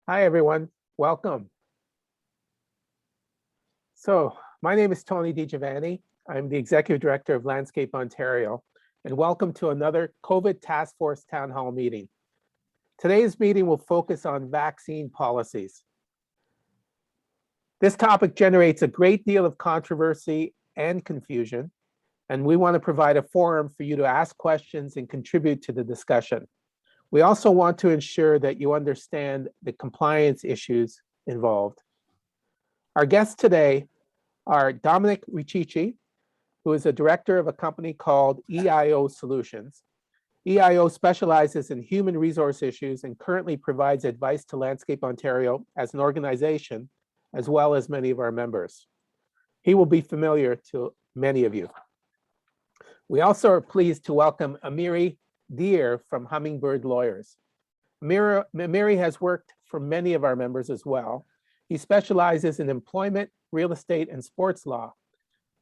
Hi, everyone. Welcome. So my name is Tony DiGiovanni. I'm the Executive Director of Landscape Ontario, and welcome to another COVID Task Force Town Hall meeting. Today's meeting will focus on vaccine policies. This topic generates a great deal of controversy and confusion, and we want to provide a forum for you to ask questions and contribute to the discussion. We also want to ensure that you understand the compliance issues involved. Our guests today are Dominic Riccici, who is a director of a company called EIO Solutions. EIO specializes in human resource issues and currently provides advice to Landscape Ontario as an organization, as well as many of our members. He will be familiar to many of you. We also are pleased to welcome Amiri Deer from Hummingbird Lawyers. Amiri has worked for many of our members as well. He specializes in employment, real estate, and sports law.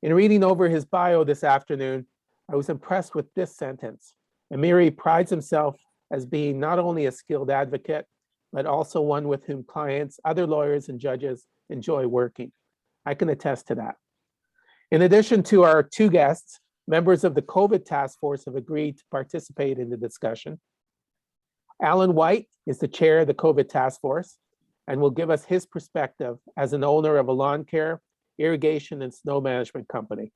In reading over his bio this afternoon, I was impressed with this sentence. Amiri prides himself as being not only a skilled advocate, but also one with whom clients, other lawyers, and judges enjoy working. I can attest to that. In addition to our two guests, members of the COVID task force have agreed to participate in the discussion. Alan White is the chair of the COVID task force and will give us his perspective as an owner of a lawn care, irrigation, and snow management company.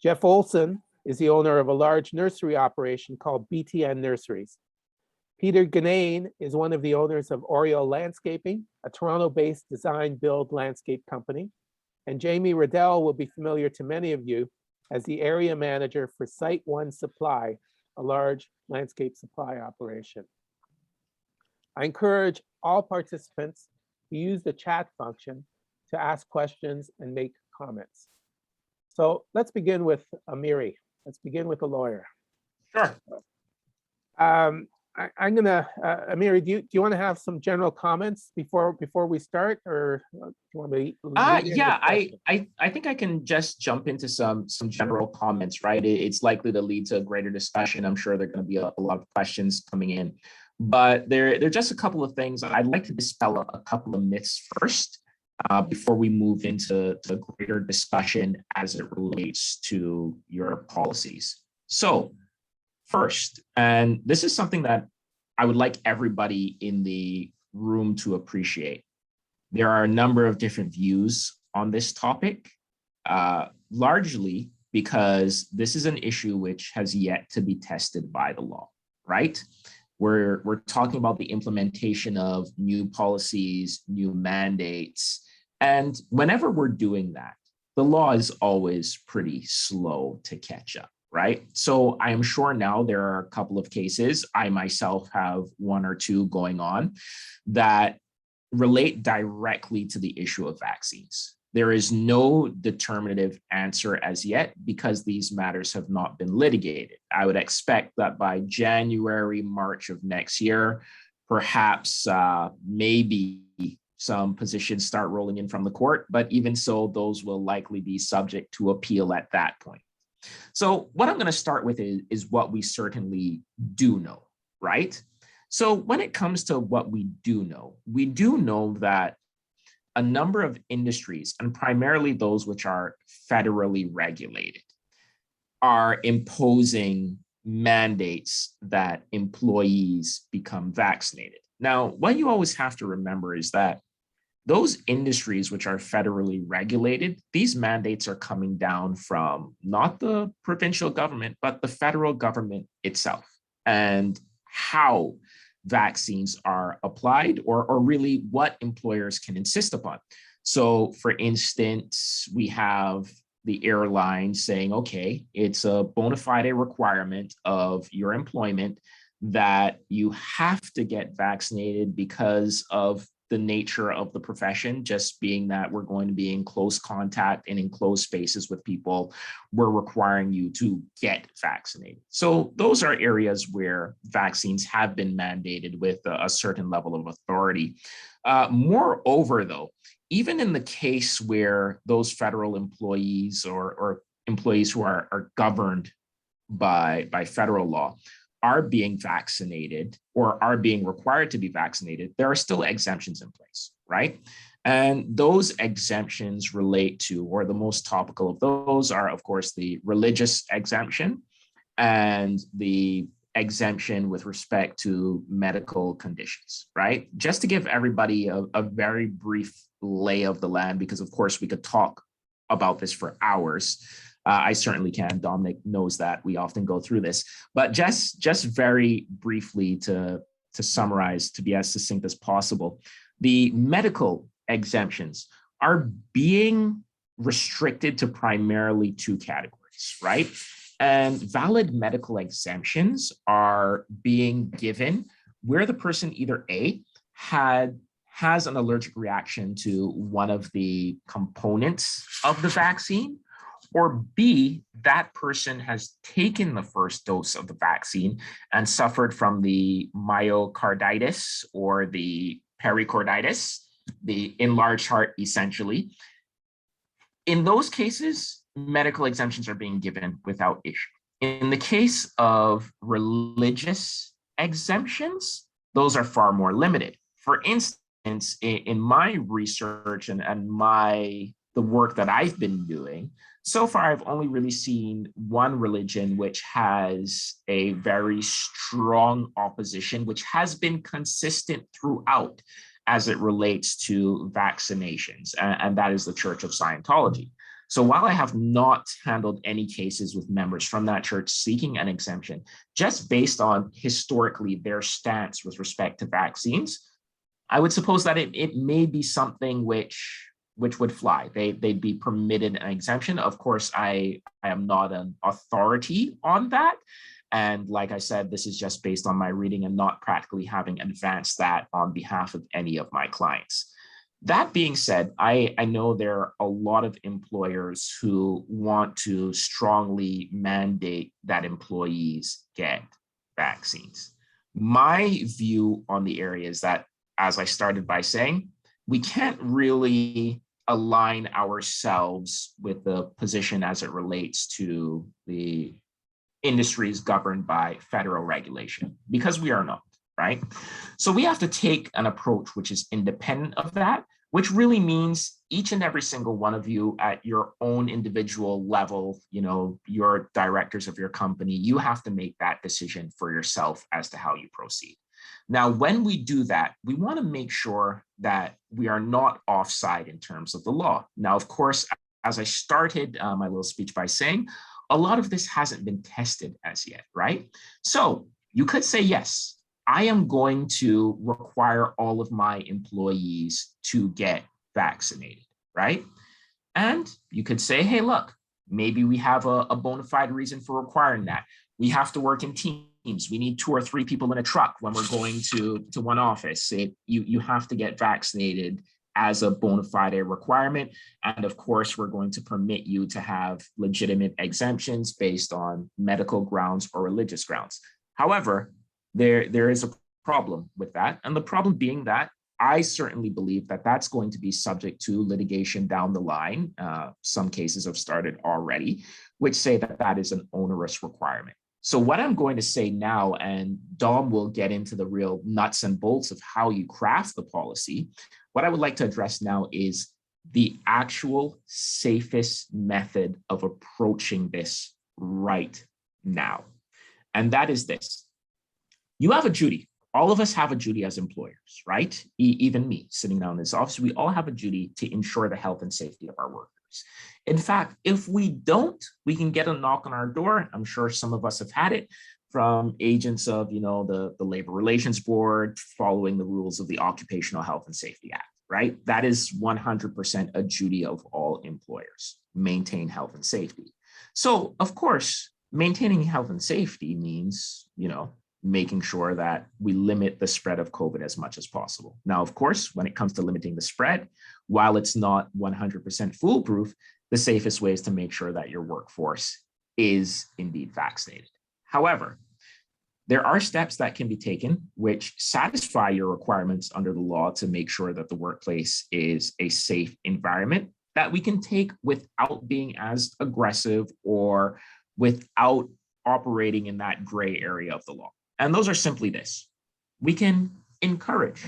Jeff Olson is the owner of a large nursery operation called BTN Nurseries. Peter Ganane is one of the owners of Oriole Landscaping, a Toronto-based design-build landscape company. And Jamie Riddell will be familiar to many of you as the area manager for Site One Supply, a large landscape supply operation. I encourage all participants to use the chat function to ask questions and make comments. So let's begin with Amiri. Let's begin with the lawyer. Sure. I'm gonna, Amiri, do you want to have some general comments before we start, or do you want me to? Yeah, I think I can just jump into some general comments, right? It's likely to lead to a greater discussion. I'm sure there are going to be a lot of questions coming in, but there are just a couple of things. I'd like to dispel a couple of myths first before we move into the greater discussion as it relates to your policies. So first, and this is something that I would like everybody in the room to appreciate. There are a number of different views on this topic, largely because this is an issue which has yet to be tested by the law, right? We're talking about the implementation of new policies, new mandates, and whenever we're doing that, the law is always pretty slow to catch up, right? So I am sure now there are a couple of cases, I myself have one or two going on, that relate directly to the issue of vaccines. There is no determinative answer as yet because these matters have not been litigated. I would expect that by January, March of next year, perhaps maybe some positions start rolling in from the court, but even so, those will likely be subject to appeal at that point. So what I'm going to start with is what we certainly do know, right? So when it comes to what we do know that a number of industries, and primarily those which are federally regulated, are imposing mandates that employees become vaccinated. Now, what you always have to remember is that those industries which are federally regulated, these mandates are coming down from not the provincial government, but the federal government itself, and how vaccines are applied, or really what employers can insist upon. So for instance, we have the airline saying, okay, it's a bona fide requirement of your employment that you have to get vaccinated because of the nature of the profession, just being that we're going to be in close contact and in close spaces with people, we're requiring you to get vaccinated. So those are areas where vaccines have been mandated with a certain level of authority. Moreover, though, even in the case where those federal employees or employees who are governed by federal law are being vaccinated or are being required to be vaccinated, there are still exemptions in place, right? And those exemptions relate to, or the most topical of those are, of course, the religious exemption and the exemption with respect to medical conditions, right? Just to give everybody a very brief lay of the land, because of course we could talk about this for hours. I certainly can. Dominic knows that we often go through this, but just very briefly to summarize, to be as succinct as possible, the medical exemptions are being restricted to primarily two categories, right? And valid medical exemptions are being given where the person either A, has an allergic reaction to one of the components of the vaccine, or B, that person has taken the first dose of the vaccine and suffered from the myocarditis or the pericarditis, the enlarged heart essentially. In those cases, medical exemptions are being given without issue. In the case of religious exemptions, those are far more limited. For instance, in my research and the work that I've been doing, so far I've only really seen one religion which has a very strong opposition, which has been consistent throughout as it relates to vaccinations, and that is the Church of Scientology. So while I have not handled any cases with members from that church seeking an exemption, just based on historically their stance with respect to vaccines, I would suppose that it may be something which would fly. They'd be permitted an exemption. Of course, I am not an authority on that. And like I said, this is just based on my reading and not practically having advanced that on behalf of any of my clients. That being said, I know there are a lot of employers who want to strongly mandate that employees get vaccines. My view on the area is that, as I started by saying, we can't really align ourselves with the position as it relates to the industries governed by federal regulation, because we are not, right? So we have to take an approach which is independent of that, which really means each and every single one of you at your own individual level, your directors of your company, you have to make that decision for yourself as to how you proceed. Now, when we do that, we want to make sure that we are not offside in terms of the law. Now, of course, as I started my little speech by saying, a lot of this hasn't been tested as yet, right? So you could say, yes, I am going to require all of my employees to get vaccinated, right? And you could say, hey, look, maybe we have a bona fide reason for requiring that. We have to work in teams. We need 2 or 3 people in a truck when we're going to one office. You have to get vaccinated as a bona fide requirement. And of course, we're going to permit you to have legitimate exemptions based on medical grounds or religious grounds. However, there is a problem with that. And the problem being that I certainly believe that that's going to be subject to litigation down the line. Some cases have started already, which say that that is an onerous requirement. So what I'm going to say now, and Dom will get into the real nuts and bolts of how you craft the policy, what I would like to address now is the actual safest method of approaching this right now. And that is this. You have a duty. All of us have a duty as employers, right? Even me sitting down in this office, we all have a duty to ensure the health and safety of our workers. In fact, if we don't, we can get a knock on our door. I'm sure some of us have had it from agents of, the Labor Relations Board following the rules of the Occupational Health and Safety Act, right? That is 100% a duty of all employers, maintain health and safety. So of course, maintaining health and safety means, making sure that we limit the spread of COVID as much as possible. Now, of course, when it comes to limiting the spread, while it's not 100% foolproof, the safest way is to make sure that your workforce is indeed vaccinated. However, there are steps that can be taken which satisfy your requirements under the law to make sure that the workplace is a safe environment that we can take without being as aggressive or without operating in that gray area of the law. And those are simply this. We can encourage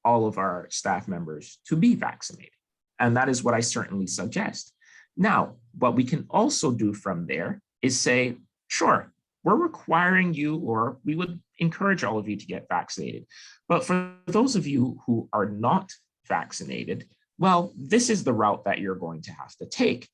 all of our staff members to be vaccinated. And that is what I certainly suggest. Now, what we can also do from there is say, sure, we're requiring you, or we would encourage all of you to get vaccinated. But for those of you who are not vaccinated, well, this is the route that you're going to have to take.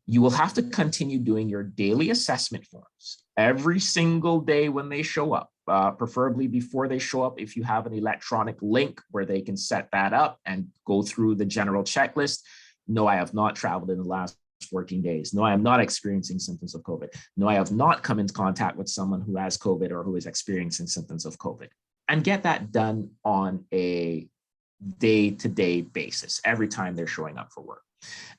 You will have to continue doing your daily assessment forms every single day when they show up, preferably before they show up. If you have an electronic link where they can set that up and go through the general checklist. No, I have not traveled in the last 14 days. No, I am not experiencing symptoms of COVID. No, I have not come into contact with someone who has COVID or who is experiencing symptoms of COVID. And get that done on a day-to-day basis every time they're showing up for work.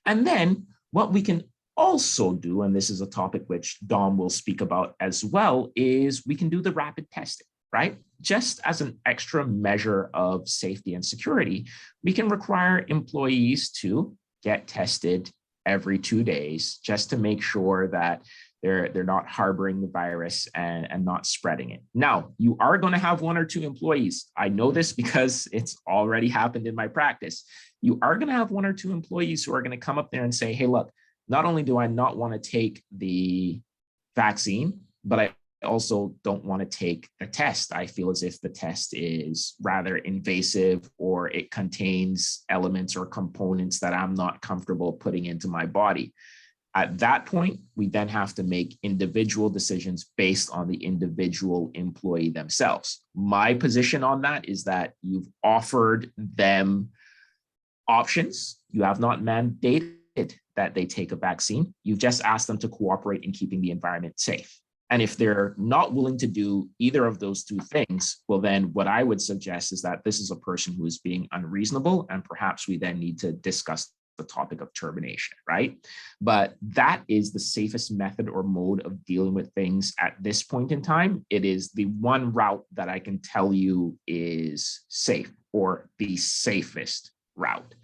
And then what we can also do, and this is a topic which Dom will speak about as well, is we can do the rapid testing, right? Just as an extra measure of safety and security, we can require employees to get tested every 2 days just to make sure that they're not harboring the virus and not spreading it. Now, you are going to have 1 or 2 employees. I know this because it's already happened in my practice. You are going to have 1 or 2 employees who are going to come up there and say, hey, look, not only do I not want to take the vaccine, but I also don't want to take the test. I feel as if the test is rather invasive or it contains elements or components that I'm not comfortable putting into my body. At that point, we then have to make individual decisions based on the individual employee themselves. My position on that is that you've offered them options. You have not mandated that they take a vaccine. You've just asked them to cooperate in keeping the environment safe. And if they're not willing to do either of those 2 things, well, then what I would suggest is that this is a person who is being unreasonable, and perhaps we then need to discuss the topic of termination, right? But that is the safest method or mode of dealing with things at this point in time. It is the one route that I can tell you is safe, or the safest route.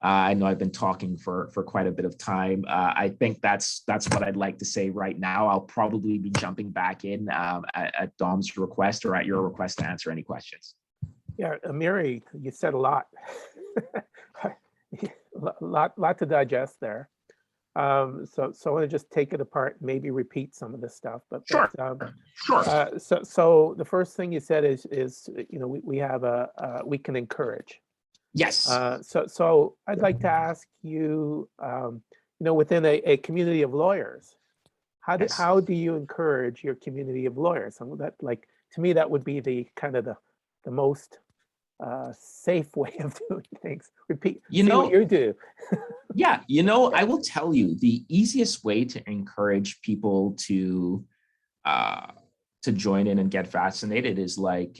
I know I've been talking for quite a bit of time. I think that's what I'd like to say right now. I'll probably be jumping back in at Dom's request or at your request to answer any questions. Yeah, Amiri, you said a lot. lot to digest there. So I want to just take it apart, maybe repeat some of this stuff. But Sure. So the first thing you said is we have we can encourage. Yes. So I'd like to ask you, within a community of lawyers, how do you encourage your community of lawyers? And that, like, to me, that would be the kind of the most safe way of doing things. Repeat. What you do. Yeah, I will tell you the easiest way to encourage people to join in and get vaccinated is like,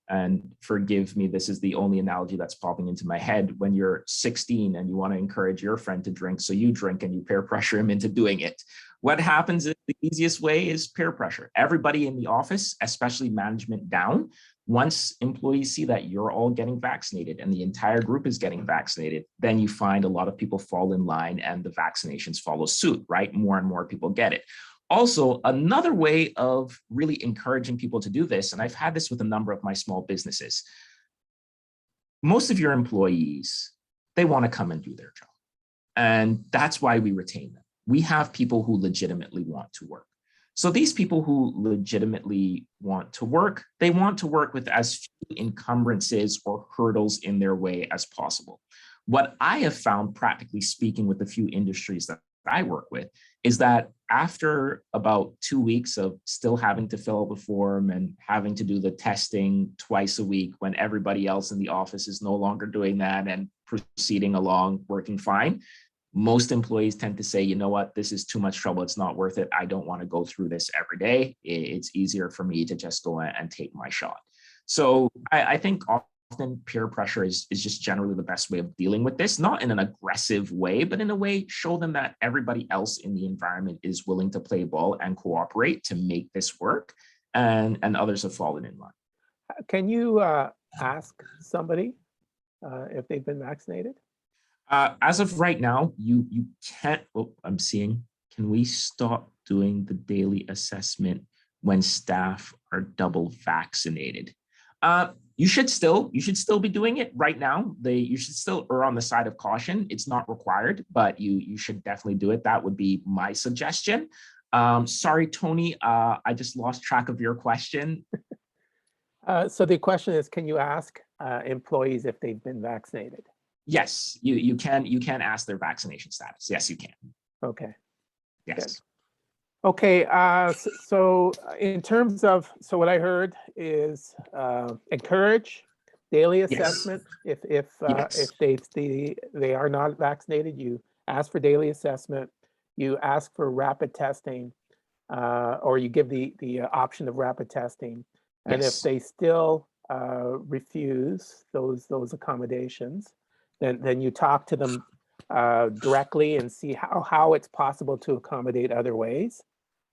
and forgive me, this is the only analogy that's popping into my head. When you're 16 and you want to encourage your friend to drink, so you drink and you peer pressure him into doing it. What happens is the easiest way is peer pressure. Everybody in the office, especially management down, once employees see that you're all getting vaccinated and the entire group is getting vaccinated, then you find a lot of people fall in line and the vaccinations follow suit, right? More and more people get it. Also, another way of really encouraging people to do this, and I've had this with a number of my small businesses, most of your employees, they want to come and do their job. And that's why we retain them. We have people who legitimately want to work. So these people who legitimately want to work, they want to work with as few encumbrances or hurdles in their way as possible. What I have found, practically speaking, with the few industries that I work with, is that after about 2 weeks of still having to fill out the form and having to do the testing twice a week when everybody else in the office is no longer doing that and proceeding along, working fine, most employees tend to say, you know what, this is too much trouble. It's not worth it. I don't want to go through this every day. It's easier for me to just go and take my shot. So I think often peer pressure is just generally the best way of dealing with this, not in an aggressive way, but in a way, show them that everybody else in the environment is willing to play ball and cooperate to make this work, and others have fallen in line. Can you ask somebody if they've been vaccinated? As of right now, you can't. Oh, I'm seeing. Can we stop doing the daily assessment when staff are double vaccinated. You should still be doing it right now. You should still err on the side of caution. It's not required, but you should definitely do it. That would be my suggestion. Sorry, Tony, I just lost track of your question. So the question is, can you ask employees if they've been vaccinated? Yes, you can ask their vaccination status. Yes, you can. Okay. Yes. Good. Okay, so in terms of, so what I heard is encourage daily assessment. If they are not vaccinated, you ask for daily assessment. You ask for rapid testing, or you give the option of rapid testing. And if they still refuse those accommodations, then you talk to them directly and see how it's possible to accommodate other ways.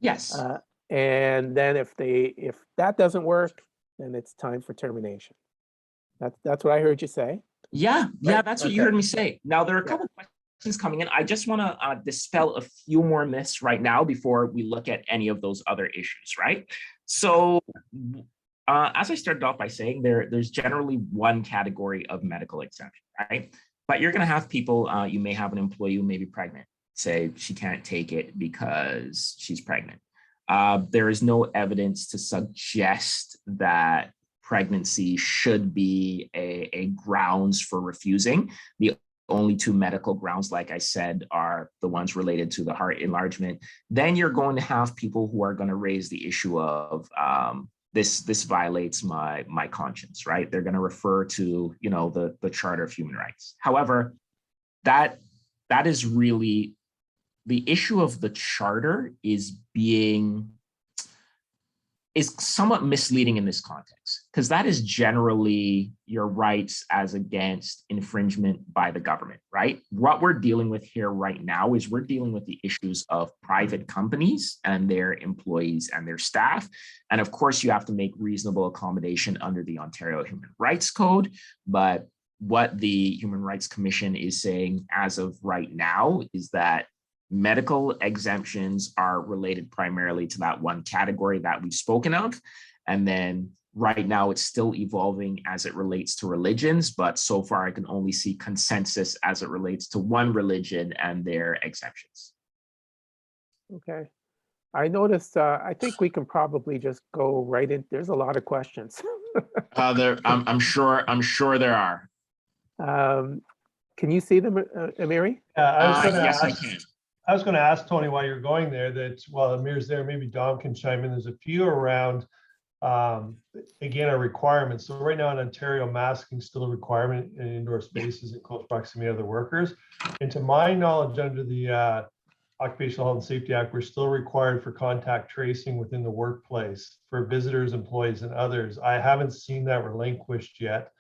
Yes. And then if that doesn't work, then it's time for termination. That's what I heard you say. Yeah, that's what you heard me say. Now there are a couple questions coming in. I just want to dispel a few more myths right now before we look at any of those other issues, right? So as I started off by saying, there's generally one category of medical exemption, right? But you're going to have people, you may have an employee who may be pregnant, say she can't take it because she's pregnant. There is no evidence to suggest that pregnancy should be a grounds for refusing. The only two medical grounds, like I said, are the ones related to the heart enlargement. Then you're going to have people who are going to raise the issue of this violates my conscience, right? They're going to refer to, the Charter of Human Rights. However, that is really the issue of the charter is somewhat misleading in this context, because that is generally your rights as against infringement by the government, right? What we're dealing with here right now is we're dealing with the issues of private companies and their employees and their staff. And of course, you have to make reasonable accommodation under the Ontario Human Rights Code. But what the Human Rights Commission is saying as of right now is that medical exemptions are related primarily to that one category that we've spoken of. And then right now it's still evolving as it relates to religions, but so far I can only see consensus as it relates to one religion and their exemptions. Okay. I noticed, I think we can probably just go right in. There's a lot of questions. I'm sure there are. Can you see them, Amiri? Yes, I can. I was going to ask Tony while you're going there that while Amir's there, maybe Dom can chime in. There's a few around, again, our requirements. So right now in Ontario, masking is still a requirement in indoor spaces in close proximity to other workers. And to my knowledge, under the Occupational Health and Safety Act, we're still required for contact tracing within the workplace for visitors, employees, and others. I haven't seen that relinquished yet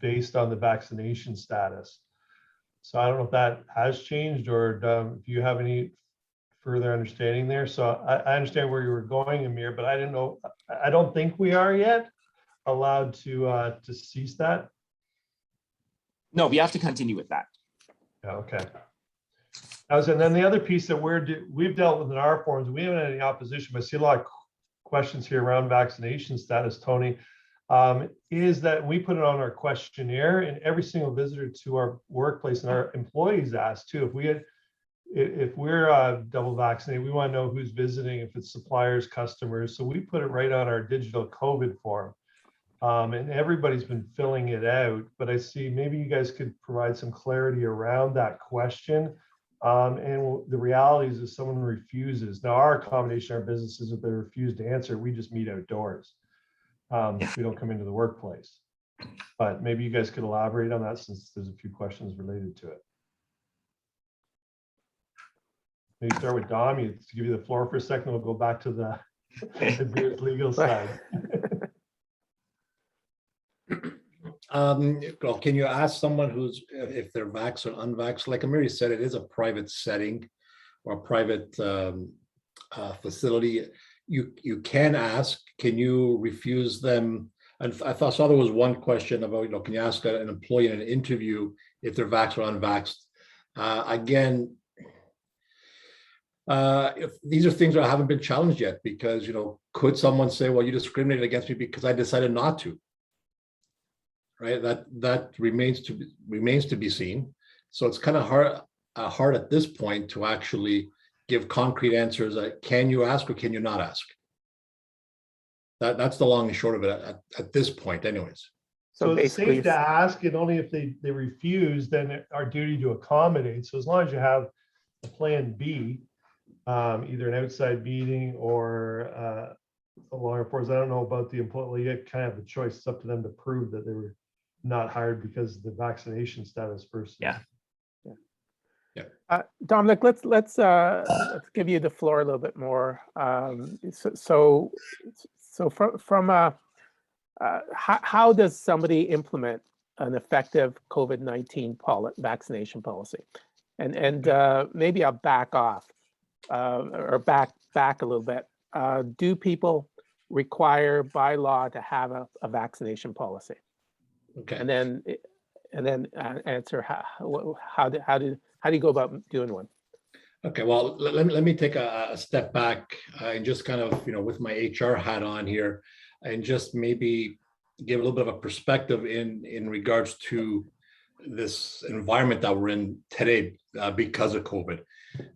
based on the vaccination status. So I don't know if that has changed or if you have any further understanding there. So I understand where you were going, Amir, but I didn't know. I don't think we are yet allowed to cease that. No, we have to continue with that. Yeah, okay. And then the other piece that we've dealt with in our forums, we haven't had any opposition, but I see a lot of questions here around vaccination status, Tony. Is that we put it on our questionnaire, and every single visitor to our workplace and our employees asked too, if we're double vaccinated, we want to know who's visiting, if it's suppliers, customers. So we put it right on our digital COVID form, and everybody's been filling it out. But I see maybe you guys could provide some clarity around that question. And the reality is if someone refuses, now our accommodation, our businesses, if they refuse to answer, we just meet outdoors. We don't come into the workplace, but maybe you guys could elaborate on that since there's a few questions related to it. Maybe start with Dom, to give you the floor for a second. We'll go back to the legal side. Well, can you ask someone who's, if they're vaxxed or unvaxxed? Like Amiri said, it is a private setting or a private facility. You can ask, can you refuse them? And I saw there was one question about, can you ask an employee in an interview if they're vaxxed or unvaxxed? Again, If these are things that haven't been challenged yet, because, could someone say, well, you discriminated against me because I decided not to, right? That remains to be seen. So it's kind of hard at this point to actually give concrete answers. Can you ask or can you not ask? That's the long and short of it at this point, anyways. So it's basically, safe to ask, and only if they refuse, then our duty to accommodate. So as long as you have a plan B, either an outside meeting or a law enforcement. I don't know about the employee. You kind of have the choice. It's up to them to prove that they were not hired because of the vaccination status versus. Yeah. Dominic, let's give you the floor a little bit more. So from how does somebody implement an effective COVID-19 vaccination policy? And maybe I'll back off or back a little bit. Do people require by law to have a vaccination policy? Okay. And then answer how do you go about doing one? Okay, well, let me take a step back and just kind of, with my HR hat on here, and just maybe give a little bit of a perspective in regards to this environment that we're in today because of COVID.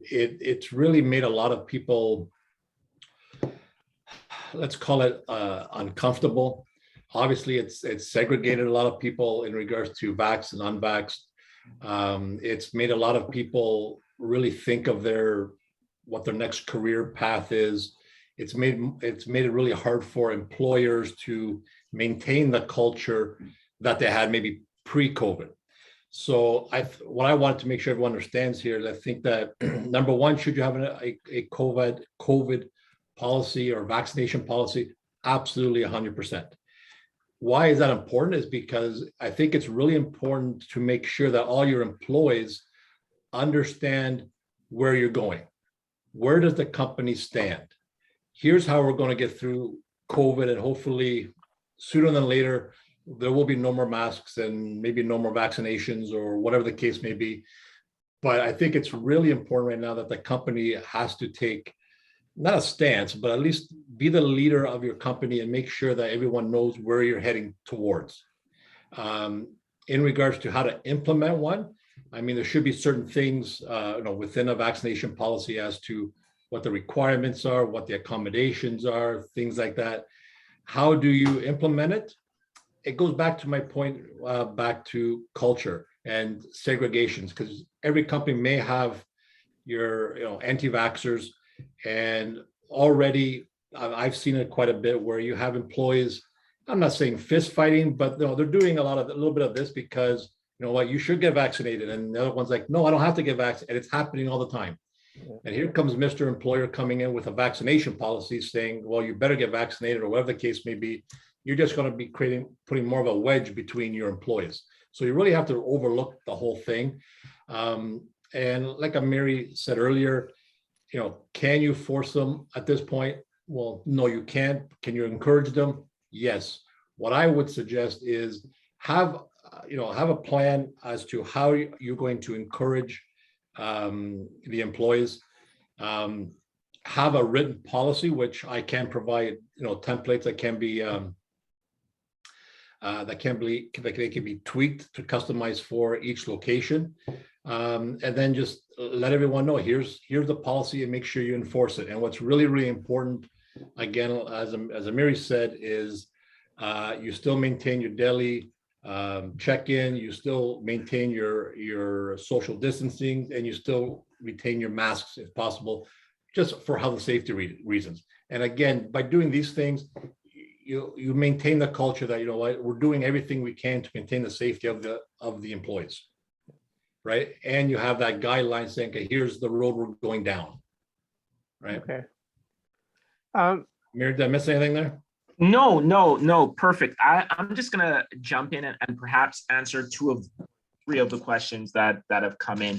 It's really made a lot of people, let's call it uncomfortable. Obviously, it's segregated a lot of people in regards to vaxxed and unvaxxed. It's made a lot of people really think of what their next career path is. It's made it really hard for employers to maintain the culture that they had maybe pre-COVID. So what I wanted to make sure everyone understands here is I think that number one, should you have a COVID policy or vaccination policy? Absolutely 100%. Why is that important? Is because I think it's really important to make sure that all your employees understand where you're going. Where does the company stand? Here's how we're going to get through COVID, and hopefully sooner than later, there will be no more masks and maybe no more vaccinations or whatever the case may be. But I think it's really important right now that the company has to take not a stance, but at least be the leader of your company and make sure that everyone knows where you're heading towards. In regards to how to implement one, I mean, there should be certain things within a vaccination policy as to what the requirements are, what the accommodations are, things like that. How do you implement it? It goes back to my point, back to culture and segregations, because every company may have your anti-vaxxers, and already I've seen it quite a bit where you have employees, I'm not saying fist fighting, but they're doing a little bit of this because you should get vaccinated, and the other one's like, no, I don't have to get vaccinated, and it's happening all the time. And here comes Mr. Employer coming in with a vaccination policy saying, well, you better get vaccinated, or whatever the case may be. You're just going to be putting more of a wedge between your employees. So you really have to overlook the whole thing. And like Mary said earlier, can you force them at this point? Well, no, you can't. Can you encourage them? Yes. What I would suggest is have a plan as to how you're going to encourage the employees. Have a written policy, which I can provide, templates that can be they can be tweaked to customize for each location. And then just let everyone know, here's the policy, and make sure you enforce it. And what's really, really important, again, as Amiri said, is you still maintain your daily check-in, you still maintain your social distancing, and you still retain your masks if possible, just for health and safety reasons. And again, by doing these things, you maintain the culture that, we're doing everything we can to maintain the safety of the employees. Right. And you have that guideline saying, okay, here's the road we're going down. Right. Okay. Mary, did I miss anything there? No, perfect. I'm just going to jump in and perhaps answer three of the questions that have come in,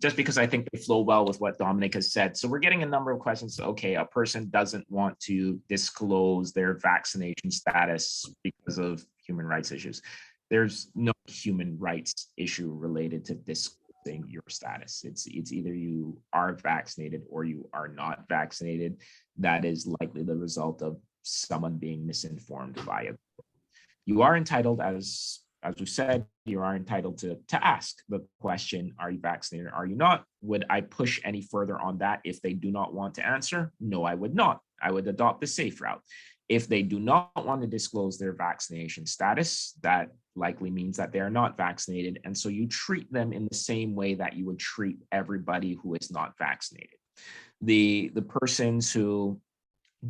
just because I think they flow well with what Dominic has said. So we're getting a number of questions. Okay, a person doesn't want to disclose their vaccination status because of human rights issues. There's no human rights issue related to this disclosing your status. It's either you are vaccinated or you are not vaccinated. That is likely the result of someone being misinformed via. You are entitled, as we said, you are entitled to ask the question, are you vaccinated or are you not? Would I push any further on that if they do not want to answer? No, I would not. I would adopt the safe route. If they do not want to disclose their vaccination status, that likely means that they are not vaccinated. And so you treat them in the same way that you would treat everybody who is not vaccinated. The persons who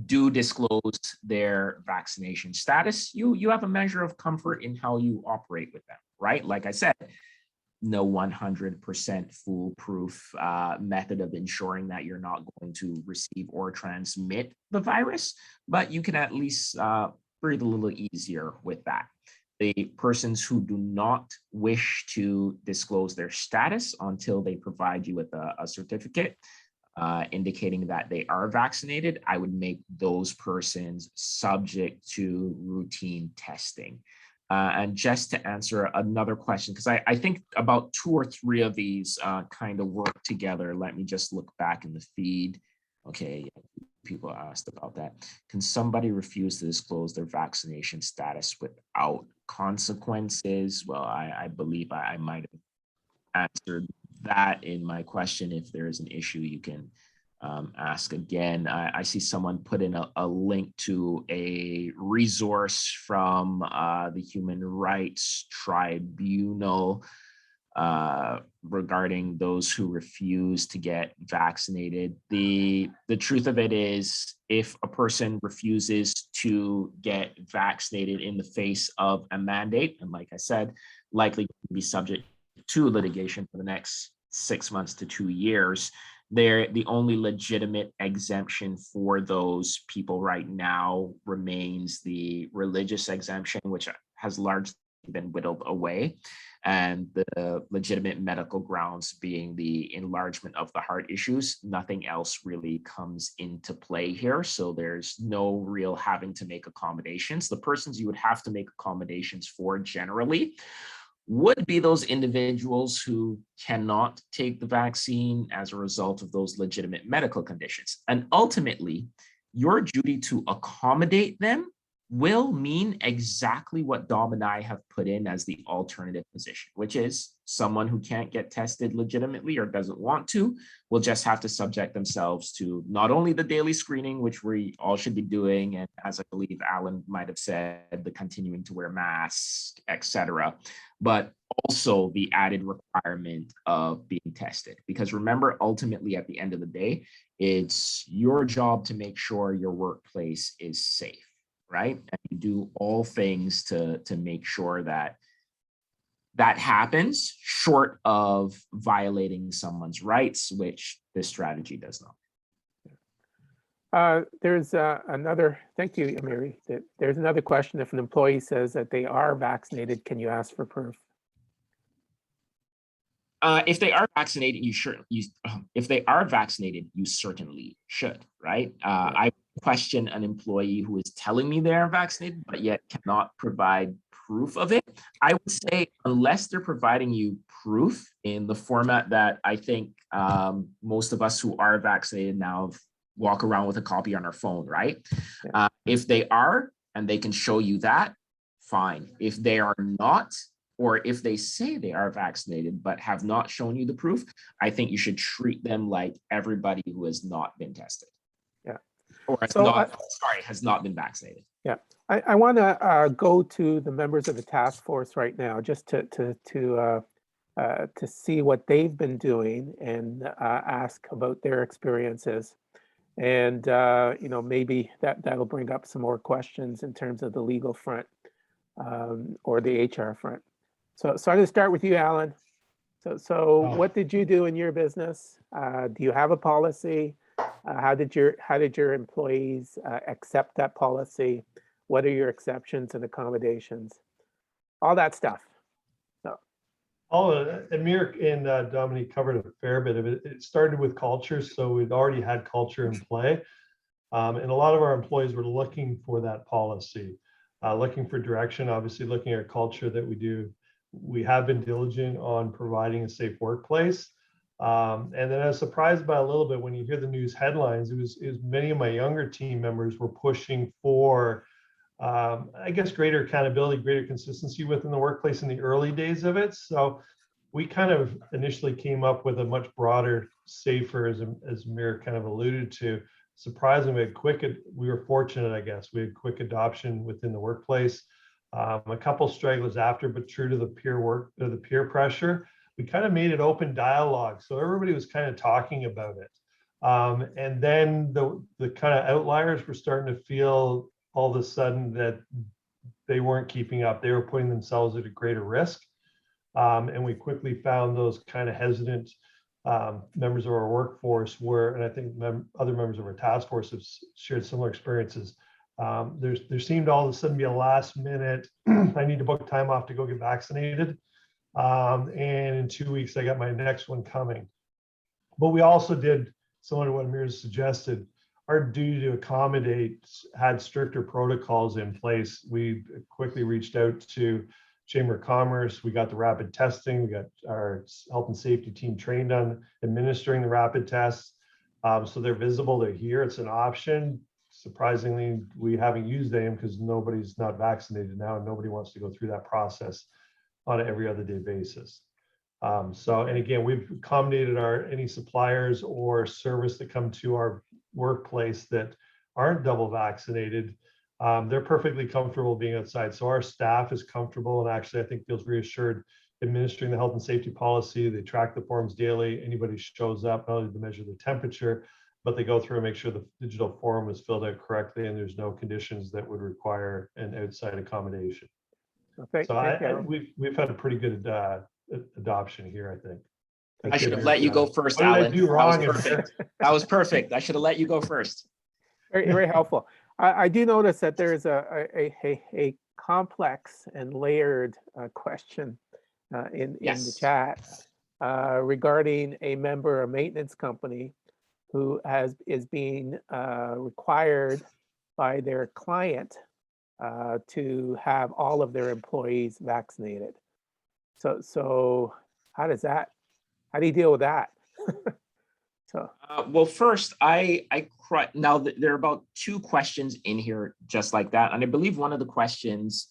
do disclose their vaccination status, you have a measure of comfort in how you operate with them, right? Like I said, no 100% foolproof method of ensuring that you're not going to receive or transmit the virus, but you can at least breathe a little easier with that. The persons who do not wish to disclose their status until they provide you with a certificate indicating that they are vaccinated, I would make those persons subject to routine testing. And just to answer another question, because I think about 2 or 3 of these kind of work together. Let me just look back in the feed. Okay, people asked about that. Can somebody refuse to disclose their vaccination status without consequences? Well, I believe I might have answered that in my question. If there is an issue, you can ask again. I see someone put in a link to a resource from the Human Rights Tribunal regarding those who refuse to get vaccinated. The truth of it is, if a person refuses to get vaccinated in the face of a mandate, and like I said, likely to be subject to litigation for the next 6 months to 2 years, the only legitimate exemption for those people right now remains the religious exemption, which has largely been whittled away, and the legitimate medical grounds being the enlargement of the heart issues. Nothing else really comes into play here, so there's no real having to make accommodations. The persons you would have to make accommodations for generally would be those individuals who cannot take the vaccine as a result of those legitimate medical conditions. And ultimately, your duty to accommodate them will mean exactly what Dom and I have put in as the alternative position, which is someone who can't get tested legitimately or doesn't want to will just have to subject themselves to not only the daily screening, which we all should be doing, and as I believe Alan might have said, the continuing to wear masks, etc., but also the added requirement of being tested. Because remember, ultimately, at the end of the day, it's your job to make sure your workplace is safe, right? And you do all things to make sure that that happens, short of violating someone's rights, which this strategy does not. There's another, thank you, Amiri. There's another question. If an employee says that they are vaccinated, can you ask for proof? If they are vaccinated, if they are vaccinated, you certainly should, right? I question an employee who is telling me they are vaccinated, but yet cannot provide proof of it. I would say, unless they're providing you proof in the format that I think most of us who are vaccinated now walk around with a copy on our phone, right? If they are, and they can show you that, fine. If they are not, or if they say they are vaccinated but have not shown you the proof, I think you should treat them like everybody who has not been tested. Yeah. Or has not been vaccinated. Yeah. I want to go to the members of the task force right now, just to see what they've been doing and ask about their experiences. And maybe that'll bring up some more questions in terms of the legal front or the HR front. So I'm going to start with you, Alan. So what did you do in your business? Do you have a policy? How did your employees accept that policy? What are your exceptions and accommodations? All that stuff. Amir and Dominique covered a fair bit of it. It started with culture, so we'd already had culture in play. And a lot of our employees were looking for that policy, looking for direction, obviously looking at culture that we do we have been diligent on providing a safe workplace. And then I was surprised by a little bit when you hear the news headlines. It was many of my younger team members were pushing for, I guess, greater accountability, greater consistency within the workplace in the early days of it. So we kind of initially came up with a much broader, safer, as Amir kind of alluded to. Surprisingly, we were fortunate, I guess. We had quick adoption within the workplace. A couple stragglers after, but true to the peer pressure, we kind of made it open dialogue. So everybody was kind of talking about it. And then the kind of outliers were starting to feel all of a sudden that they weren't keeping up. They were putting themselves at a greater risk. And we quickly found those kind of hesitant members of our workforce and I think other members of our task force have shared similar experiences. There seemed all of a sudden be a last minute, I need to book time off to go get vaccinated. And in 2 weeks, I got my next one coming. But we also did, similar to what Amir suggested, our duty to accommodate had stricter protocols in place. We quickly reached out to Chamber of Commerce. We got the rapid testing. We got our health and safety team trained on administering the rapid tests. So they're visible, they're here, it's an option. Surprisingly, we haven't used them because nobody's not vaccinated now and nobody wants to go through that process on an every other day basis. And again, we've accommodated any suppliers or service that come to our workplace that aren't double vaccinated. They're perfectly comfortable being outside. So our staff is comfortable and actually I think feels reassured administering the health and safety policy. They track the forms daily. Anybody shows up, not only to measure the temperature, but they go through and make sure the digital form is filled out correctly and there's no conditions that would require an outside accommodation. So we've had a pretty good adoption here, I think. I should have let you go first, what did Alan. I do wrong? That was perfect. That was perfect. I should have let you go first. Very helpful. I do notice that there is a complex and layered question in the chat regarding a member, a maintenance company, who is being required by their client to have all of their employees vaccinated. So how do you deal with that? Well, first, now there are about 2 questions in here just like that. And I believe one of the questions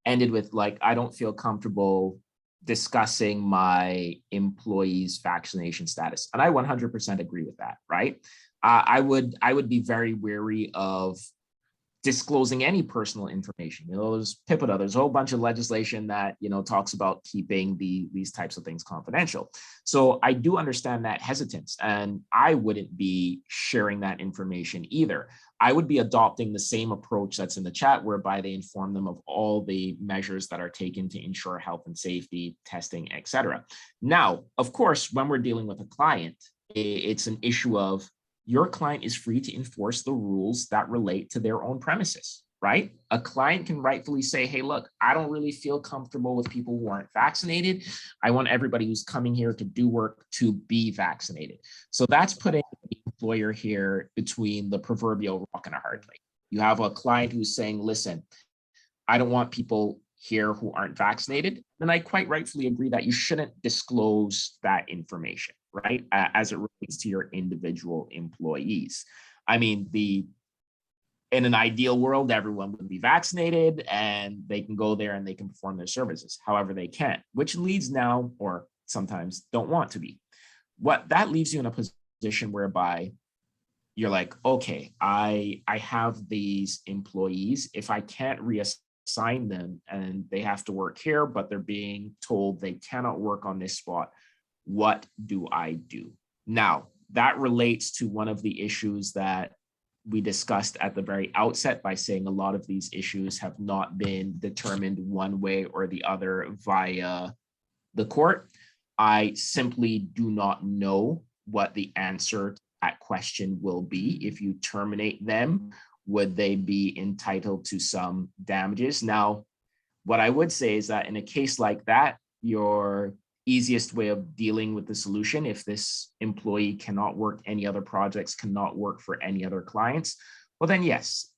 ended with I don't feel comfortable discussing my employees' vaccination status. And I 100% agree with that, right? I would be very wary of disclosing any personal information. There's PIPEDA, there's a whole bunch of legislation that, talks about keeping these types of things confidential. So I do understand that hesitance, and I wouldn't be sharing that information either. I would be adopting the same approach that's in the chat, whereby they inform them of all the measures that are taken to ensure health and safety, testing, etc. Now, of course, when we're dealing with a client, it's an issue of your client is free to enforce the rules that relate to their own premises, right? A client can rightfully say, hey, look, I don't really feel comfortable with people who aren't vaccinated. I want everybody who's coming here to do work to be vaccinated. So that's putting the employer here between the proverbial rock and a hard place. You have a client who's saying, listen, I don't want people here who aren't vaccinated. And I quite rightfully agree that you shouldn't disclose that information, right? As it relates to your individual employees. I mean, in an ideal world, everyone would be vaccinated and they can go there and they can perform their services however they can, which leads now, or sometimes don't want to be. What that leaves you in a position whereby you're like, okay, I have these employees. If I can't reassign them and they have to work here, but they're being told they cannot work on this spot, what do I do? Now, that relates to one of the issues that we discussed at the very outset by saying a lot of these issues have not been determined one way or the other via the court. I simply do not know what the answer to that question will be. If you terminate them, would they be entitled to some damages? Now, what I would say is that in a case like that, your easiest way of dealing with the solution, if this employee cannot work any other projects, cannot work for any other clients, well then yes,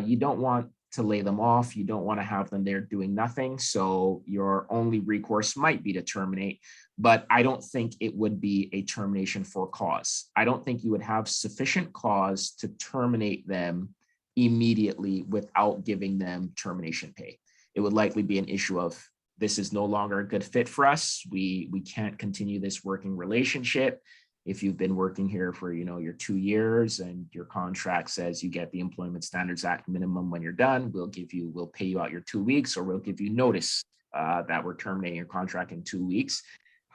you don't want to lay them off. You don't want to have them there doing nothing. So your only recourse might be to terminate, but I don't think it would be a termination for cause. I don't think you would have sufficient cause to terminate them immediately without giving them termination pay. It would likely be an issue of, this is no longer a good fit for us. We can't continue this working relationship. If you've been working here for, your 2 years and your contract says you get the Employment Standards Act minimum when you're done, we'll pay you out your 2 weeks, or we'll give you notice that we're terminating your contract in 2 weeks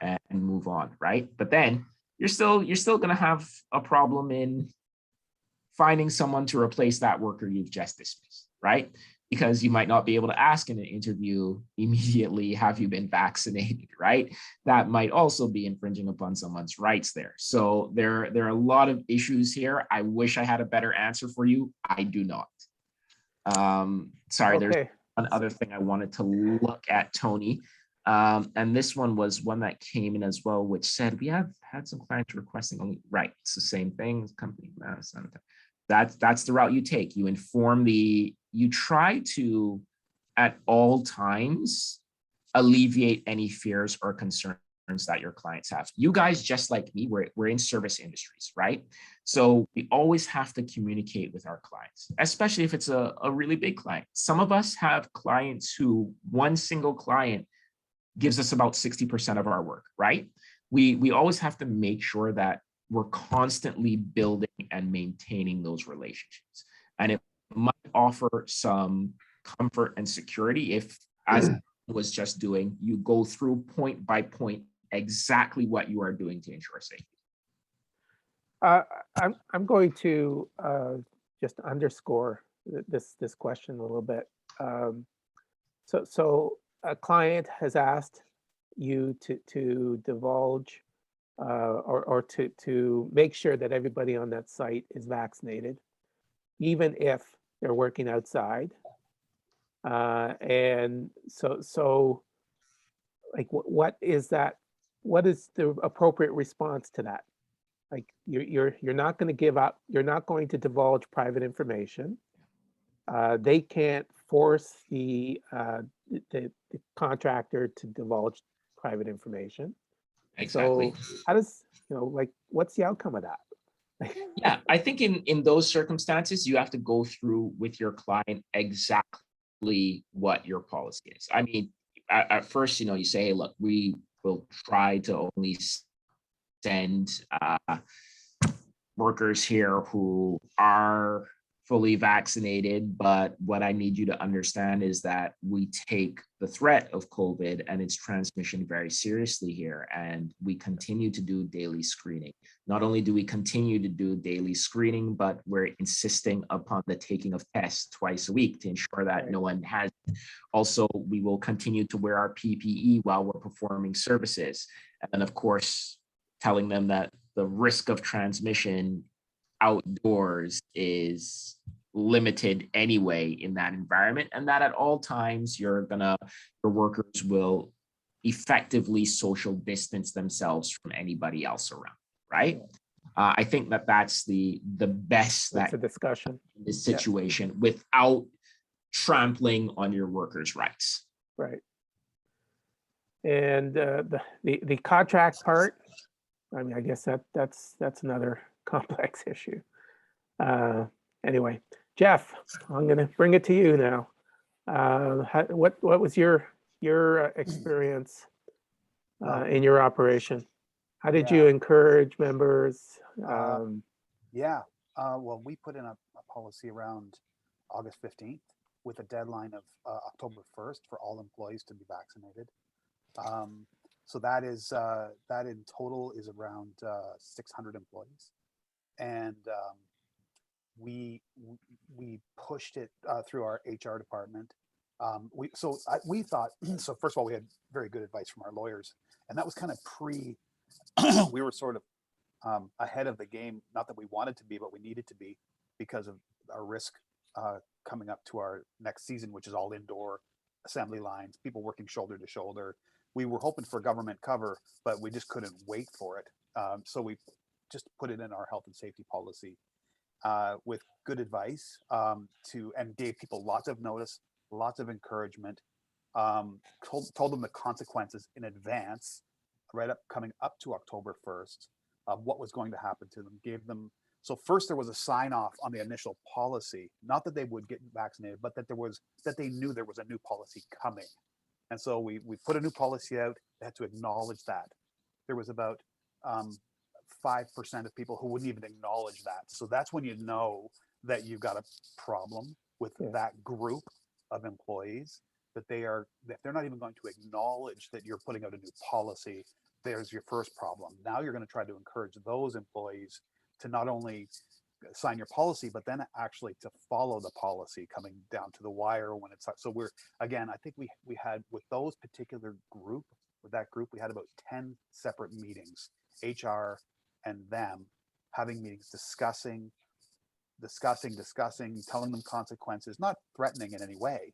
and move on, right? But then you're still going to have a problem in finding someone to replace that worker you've just dismissed, right? Because you might not be able to ask in an interview immediately, have you been vaccinated, right? That might also be infringing upon someone's rights there. So there are a lot of issues here. I wish I had a better answer for you. I do not. Sorry, Okay. there's one other thing I wanted to look at, Tony. And this one was one that came in as well, which said, we have had some clients requesting only, right, it's the same thing, company mass. That's the route you take. You try to, at all times, alleviate any fears or concerns that your clients have. You guys, just like me, we're in service industries, right? So we always have to communicate with our clients, especially if it's a really big client. Some of us have clients who one single client gives us about 60% of our work, right? We always have to make sure that we're constantly building and maintaining those relationships. And it might offer some comfort and security if, as I was just doing, you go through point by point exactly what you are doing to ensure safety. I'm going to just underscore this question a little bit. So a client has asked you to divulge or to make sure that everybody on that site is vaccinated, even if they're working outside. And so like, what is that? What is the appropriate response to that? Like, you're not going to give up. You're not going to divulge private information. They can't force the contractor to divulge private information. Exactly. So how does, like, what's the outcome of that? Yeah, I think in those circumstances, you have to go through with your client exactly what your policy is. I mean, at first, you say, hey, look, we will try to only send workers here who are fully vaccinated, but what I need you to understand is that we take the threat of COVID and its transmission very seriously here, and we continue to do daily screening. Not only do we continue to do daily screening, but we're insisting upon the taking of tests twice a week to ensure that no one has. Also, we will continue to wear our PPE while we're performing services. And of course, telling them that the risk of transmission outdoors is limited anyway in that environment, and that at all times your workers will effectively social distance themselves from anybody else around, right? I think that's the best That's that a discussion in this situation without trampling on your workers' rights. right? And the contract part, I mean, I guess that's another complex issue. Anyway, Jeff, I'm going to bring it to you now. What was your experience in your operation? How did you encourage members? Well, we put in a policy around August 15th with a deadline of October 1st for all employees to be vaccinated. So that in total is around 600 employees. And we pushed it through our HR department. We thought, so first of all, we had very good advice from our lawyers, and that was kind of we were sort of ahead of the game, not that we wanted to be, but we needed to be because of our risk coming up to our next season, which is all indoor assembly lines, people working shoulder to shoulder. We were hoping for government cover, but we just couldn't wait for it. So we just put it in our health and safety policy. with good advice and gave people lots of notice, lots of encouragement, told them the consequences in advance, right up coming up to October 1st of what was going to happen to them. Gave them, so first there was a sign off on the initial policy, not that they would get vaccinated, but that they knew there was a new policy coming. And so we put a new policy out. They had to acknowledge that. There was about 5% of people who wouldn't even acknowledge that. So that's when you know that you've got a problem with that group of employees, that if they're not even going to acknowledge that you're putting out a new policy, there's your first problem. Now you're going to try to encourage those employees to not only sign your policy, but then actually to follow the policy coming down to the wire when it's so I think we had with those particular group, with that group, we had about 10 separate meetings, HR and them having meetings, discussing, telling them consequences, not threatening in any way,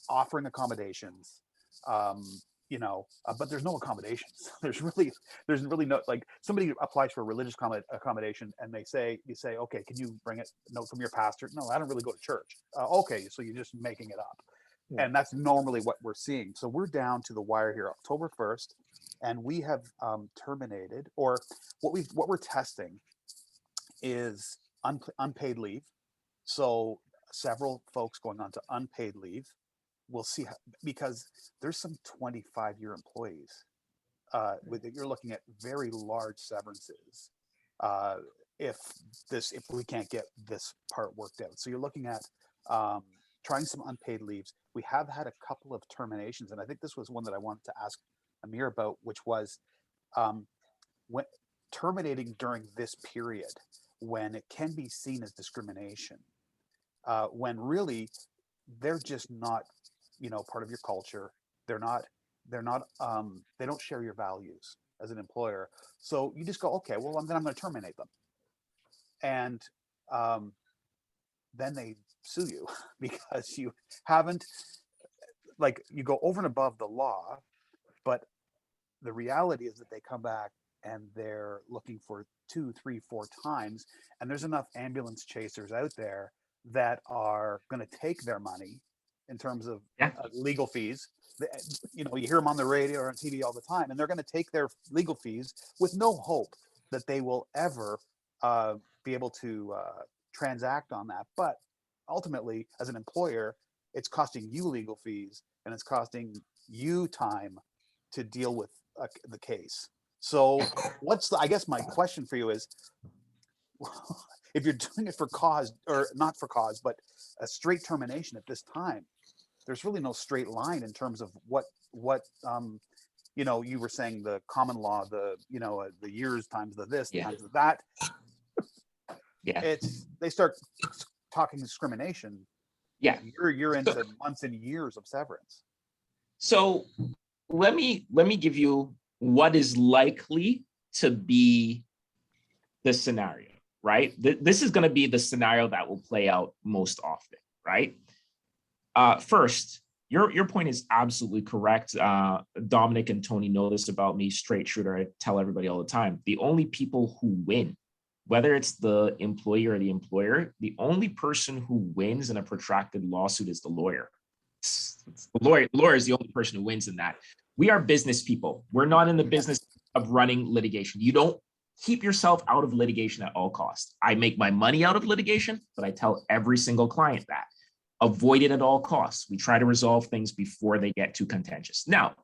offering accommodations, but there's no accommodations. There's really no, like, somebody applies for a religious accommodation and you say, okay, can you bring a note from your pastor? No, I don't really go to church. Okay, so you're just making it up. Yeah. And that's normally what we're seeing. So we're down to the wire here, October 1st, and we have terminated, or what we're testing is unpaid leave. So several folks going on to unpaid leave. We'll see because there's some 25-year employees you're looking at very large severances if we can't get this part worked out. So you're looking at trying some unpaid leaves. We have had a couple of terminations, and I think this was one that I wanted to ask Amir about, which was when terminating during this period when it can be seen as discrimination, when really they're just not part of your culture. They don't share your values as an employer. So you just go, okay, well, then I'm going to terminate them. And then they sue you because you haven't, you go over and above the law, but the reality is that they come back and they're looking for 2, 3, 4 times. And there's enough ambulance chasers out there that are going to take their money in terms of legal fees. You hear them on the radio or on TV all the time, and they're going to take their legal fees with no hope that they will ever be able to transact on that. But ultimately, as an employer, it's costing you legal fees and it's costing you time to deal with the case. So I guess my question for you is, if you're doing it for cause, or not for cause, but a straight termination at this time, there's really no straight line in terms of what you were saying, the common law, the years times the this times the that. They start talking discrimination. You're into months and years of severance. So let me give you what is likely to be the scenario, right? This is going to be the scenario that will play out most often, right? First, your point is absolutely correct. Dominic and Tony know this about me, straight shooter. I tell everybody all the time, the only people who win, whether it's the employee or the employer, the only person who wins in a protracted lawsuit is the lawyer. The lawyer is the only person who wins in that. We are business people. We're not in the business of running litigation. You don't keep yourself out of litigation at all costs. I make my money out of litigation, but I tell every single client that. Avoid it at all costs. We try to resolve things before they get too contentious. Now,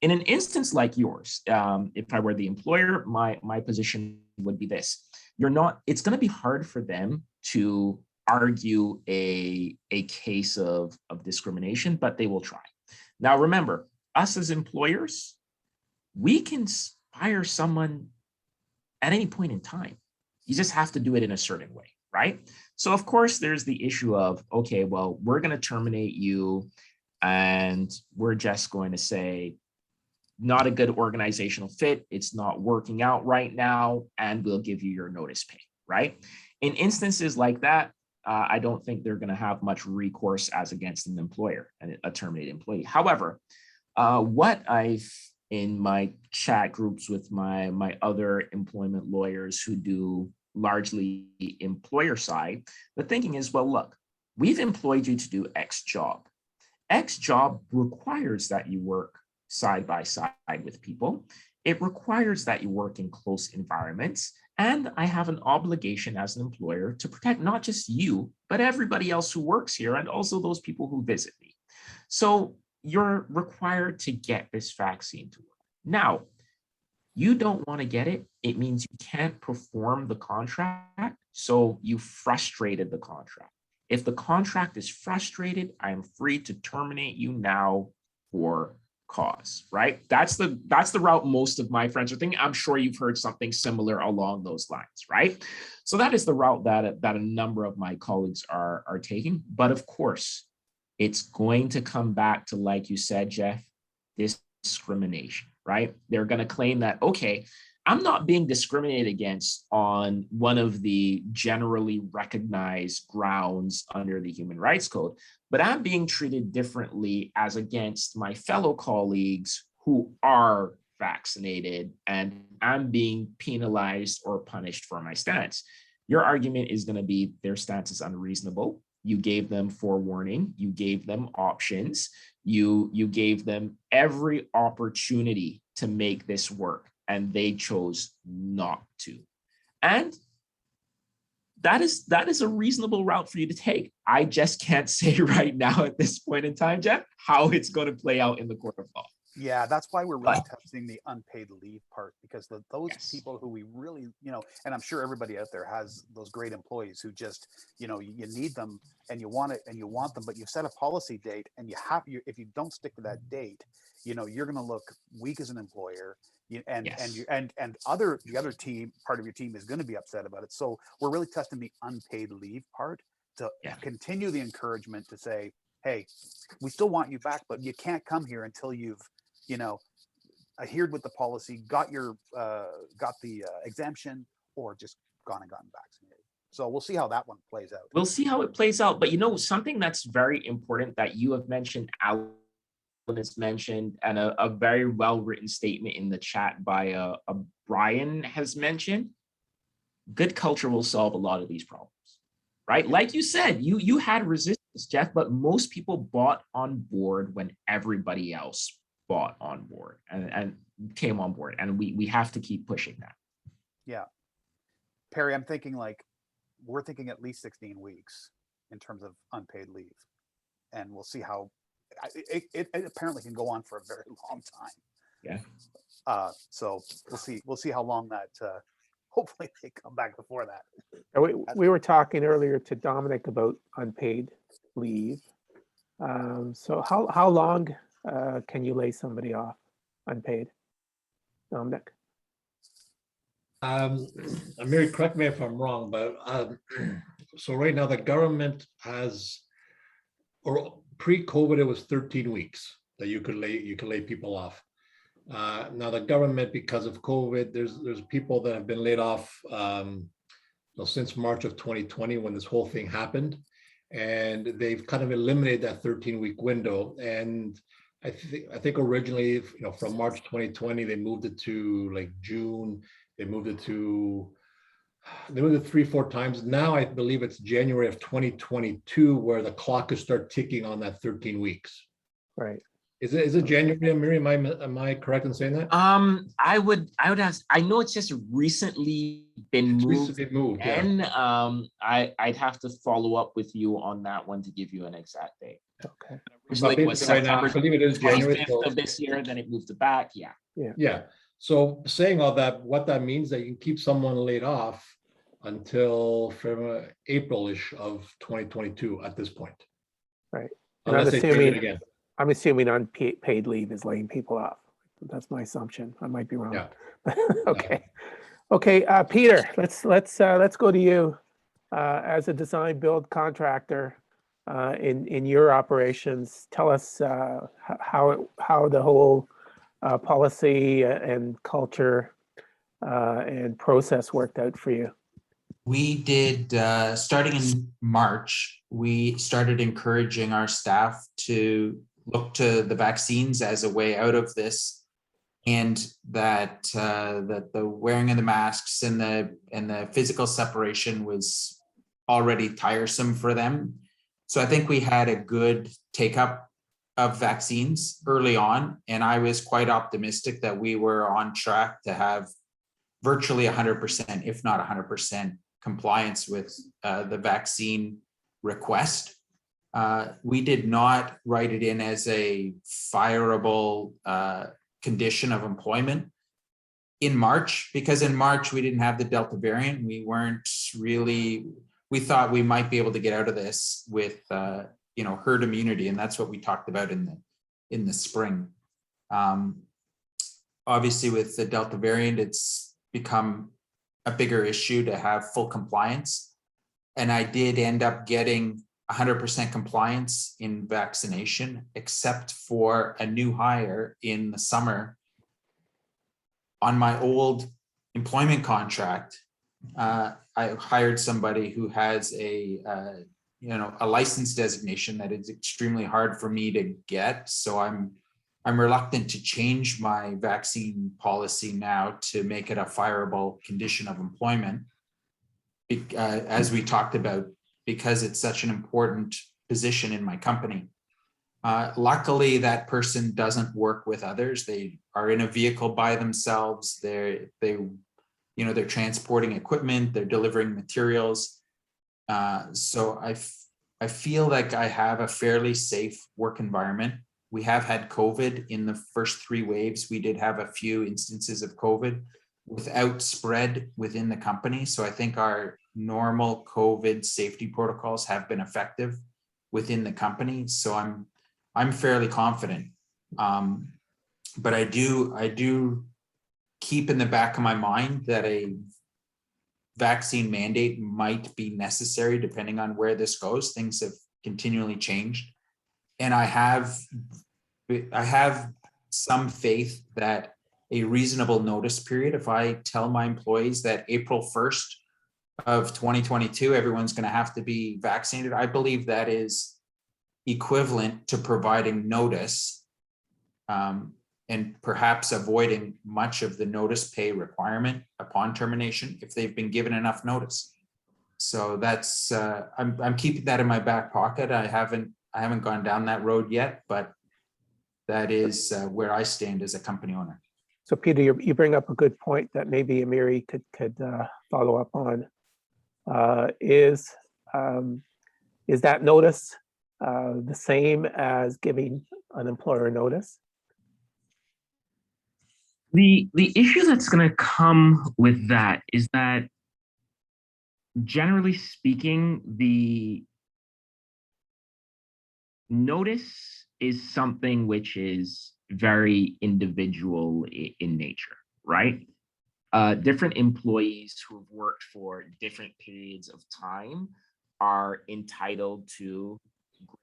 in an instance like yours, if I were the employer, my position would be this. It's going to be hard for them to argue a case of discrimination, but they will try. Now, remember, us as employers, we can fire someone at any point in time. You just have to do it in a certain way, right? So of course, there's the issue of, okay, well, we're going to terminate you and we're just going to say, not a good organizational fit. It's not working out right now, and we'll give you your notice pay, right? In instances like that, I don't think they're going to have much recourse as against an employer and a terminated employee. However, what I've in my chat groups with my other employment lawyers who do largely employer side, the thinking is, well, look, we've employed you to do X job. X job requires that you work side by side with people. It requires that you work in close environments. And I have an obligation as an employer to protect not just you, but everybody else who works here and also those people who visit me. So you're required to get this vaccine to work. Now, you don't want to get it. It means you can't perform the contract. So you frustrated the contract. If the contract is frustrated, I am free to terminate you now for cause, right? That's the route most of my friends are thinking. I'm sure you've heard something similar along those lines, right? So that is the route that a number of my colleagues are taking. But of course, it's going to come back to, like you said, Jeff, discrimination, right? They're going to claim that, okay, I'm not being discriminated against on one of the generally recognized grounds under the Human Rights Code, but I'm being treated differently as against my fellow colleagues who are vaccinated, and I'm being penalized or punished for my stance. Your argument is going to be their stance is unreasonable. You gave them forewarning, you gave them options, you gave them every opportunity to make this work, and they chose not to. And that is a reasonable route for you to take. I just can't say right now at this point in time, Jeff, how it's going to play out in the court of law. Yeah, that's why we're really testing the unpaid leave part, because those Yes. people who we really, and I'm sure everybody out there has those great employees who just, you need them and you want it and you want them, but you set a policy date and if you don't stick to that date, you're going to look weak as an employer. The other team, part of your team, is going to be upset about it. So we're really testing the unpaid leave part to continue the encouragement to say, hey, we still want you back, but you can't come here until you've adhered with the policy, got the exemption, or just gone and gotten vaccinated. So we'll see how that one plays out. We'll see how it plays out. But something that's very important that you have mentioned, Alan has mentioned, and a very well-written statement in the chat by a Brian has mentioned, good culture will solve a lot of these problems, right? Like you said, you had resistance, Jeff, but most people bought on board when everybody else bought on board and came on board, and we have to keep pushing that. Yeah, Perry, I'm thinking we're thinking at least 16 weeks in terms of unpaid leave, and we'll see how it apparently can go on for a very long time. Yeah. So we'll see how long that. Hopefully they come back before that. We were talking earlier to Dominic about unpaid leave. So how long can you lay somebody off unpaid, Dominic? Amiri, correct me if I'm wrong, but so right now the government has, or pre-COVID, it was 13 weeks that you could lay people off. Now the government, because of COVID, there's people that have been laid off since March of 2020 when this whole thing happened, and they've kind of eliminated that 13-week window. And I think originally, from March 2020, they moved it to June. They moved it 3-4 times. Now I believe it's January of 2022 where the clock could start ticking on that 13 weeks. Right. Is it January, Amiri? Am I correct in saying that? I would ask. I know it's just recently been moved. And I'd have to follow up with you on that one to give you an exact date. Okay. Originally it was September I believe it is January 25th of this year, then it moved it back. Yeah. So saying all that, what that means that you can keep someone laid off until April-ish of 2022 at this point. Right. Unless they change it again. I'm assuming unpaid leave is laying people off. That's my assumption. I might be wrong. Yeah. Okay. Okay, Peter, let's go to you as a design build contractor in your operations. Tell us how the whole policy and culture and process worked out for you. We did, starting in March, we started encouraging our staff to look to the vaccines as a way out of this and that that the wearing of the masks and the physical separation was already tiresome for them. So I think we had a good take up of vaccines early on, and I was quite optimistic that we were on track to have virtually 100%, if not 100% compliance with the vaccine request. We did not write it in as a fireable condition of employment in March, because in March we didn't have the Delta variant. We thought we might be able to get out of this with herd immunity, and that's what we talked about in the spring. Obviously, with the Delta variant, it's become a bigger issue to have full compliance, and I did end up getting 100% compliance in vaccination, except for a new hire in the summer. On my old employment contract, I hired somebody who has a license designation that is extremely hard for me to get. So I'm reluctant to change my vaccine policy now to make it a fireable condition of employment, as we talked about, because it's such an important position in my company. Luckily, that person doesn't work with others. They are in a vehicle by themselves. They're transporting equipment. They're delivering materials. So I feel like I have a fairly safe work environment. We have had COVID in the first 3 waves. We did have a few instances of COVID without spread within the company. So I think our normal COVID safety protocols have been effective within the company. So I'm fairly confident. But I do keep in the back of my mind that a vaccine mandate might be necessary depending on where this goes. Things have continually changed. And I have some faith that a reasonable notice period, if I tell my employees that April 1st of 2022, everyone's going to have to be vaccinated, I believe that is equivalent to providing notice and perhaps avoiding much of the notice pay requirement upon termination if they've been given enough notice. So that's I'm keeping that in my back pocket. I haven't gone down that road yet, but that is where I stand as a company owner. So Peter, you bring up a good point that maybe Amiri could follow up on. Is that notice the same as giving an employer notice? The issue that's going to come with that is that, generally speaking, the notice is something which is very individual in nature, right? Different employees who have worked for different periods of time are entitled to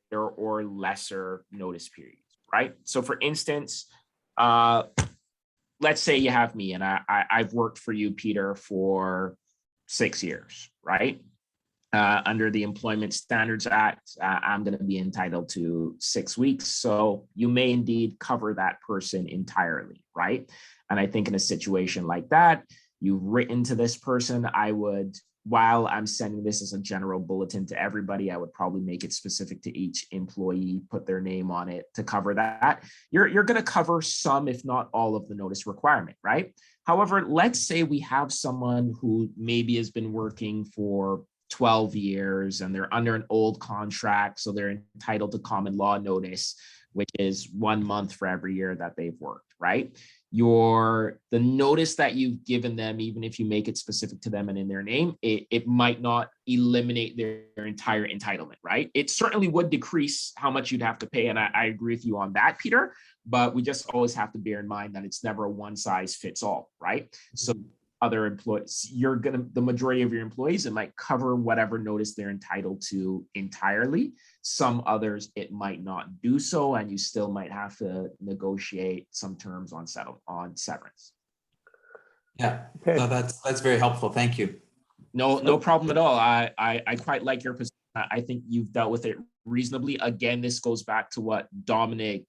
greater or lesser notice periods, right? So for instance, let's say you have me and I've worked for you, Peter, for 6 years, right? Under the Employment Standards Act, I'm going to be entitled to 6 weeks. So you may indeed cover that person entirely, right? And I think in a situation like that, you've written to this person, I would, while I'm sending this as a general bulletin to everybody, I would probably make it specific to each employee, put their name on it to cover that. You're going to cover some, if not all, of the notice requirement, right? However, let's say we have someone who maybe has been working for 12 years and they're under an old contract, so they're entitled to common law notice, which is 1 month for every year that they've worked, right? The notice that you've given them, even if you make it specific to them and in their name, it might not eliminate their entire entitlement, right? It certainly would decrease how much you'd have to pay, and I agree with you on that, Peter, but we just always have to bear in mind that it's never a one size fits all, right? So other employees, the majority of your employees, it might cover whatever notice they're entitled to entirely. Some others, it might not do so, and you still might have to negotiate some terms on severance. Yeah, Okay. no, that's very helpful. Thank you. No problem at all. I quite like your position. I think you've dealt with it reasonably. Again, this goes back to what Dominic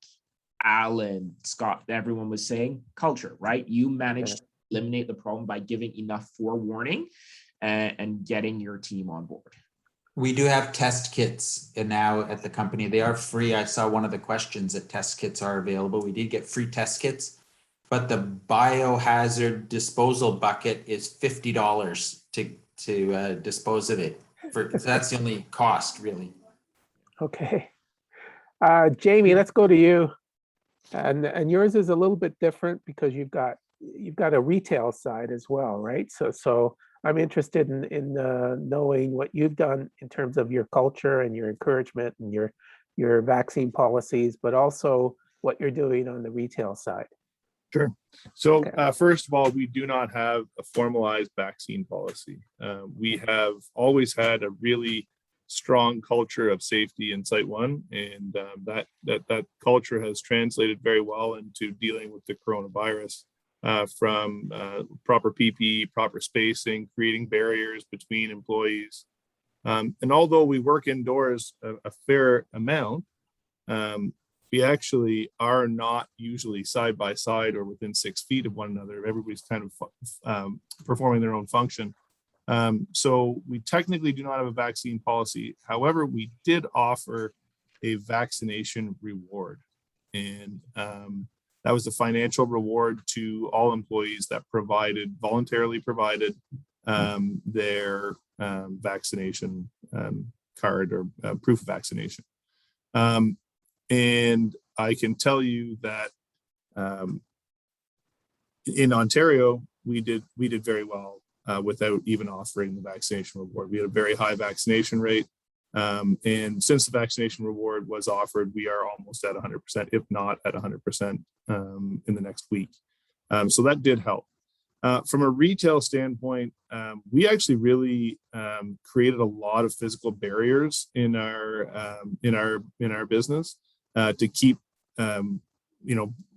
Alan, Scott, everyone was saying, culture, right? You managed to eliminate the problem by giving enough forewarning and getting your team on board. We do have test kits now at the company. They are free. I saw one of the questions that test kits are available. We did get free test kits, but the biohazard disposal bucket is $50 to dispose of it. So that's the only cost, really. Okay. Jamie, let's go to you. And yours is a little bit different because you've got a retail side as well, right? So I'm interested in knowing what you've done in terms of your culture and your encouragement and your vaccine policies, but also what you're doing on the retail side. Sure. So Okay. first of all, we do not have a formalized vaccine policy. We have always had a really strong culture of safety in Site One, and that culture has translated very well into dealing with the coronavirus. From proper PPE, proper spacing, creating barriers between employees. And although we work indoors a fair amount, we actually are not usually side by side or within 6 feet of one another. Everybody's kind of performing their own function. So we technically do not have a vaccine policy. However, we did offer a vaccination reward. And that was the financial reward to all employees that voluntarily provided their vaccination card or proof of vaccination. And I can tell you that in Ontario, we did very well without even offering the vaccination reward. We had a very high vaccination rate. And since the vaccination reward was offered, we are almost at 100%, if not at 100% in the next week. So that did help. From a retail standpoint, we actually really created a lot of physical barriers in our business to keep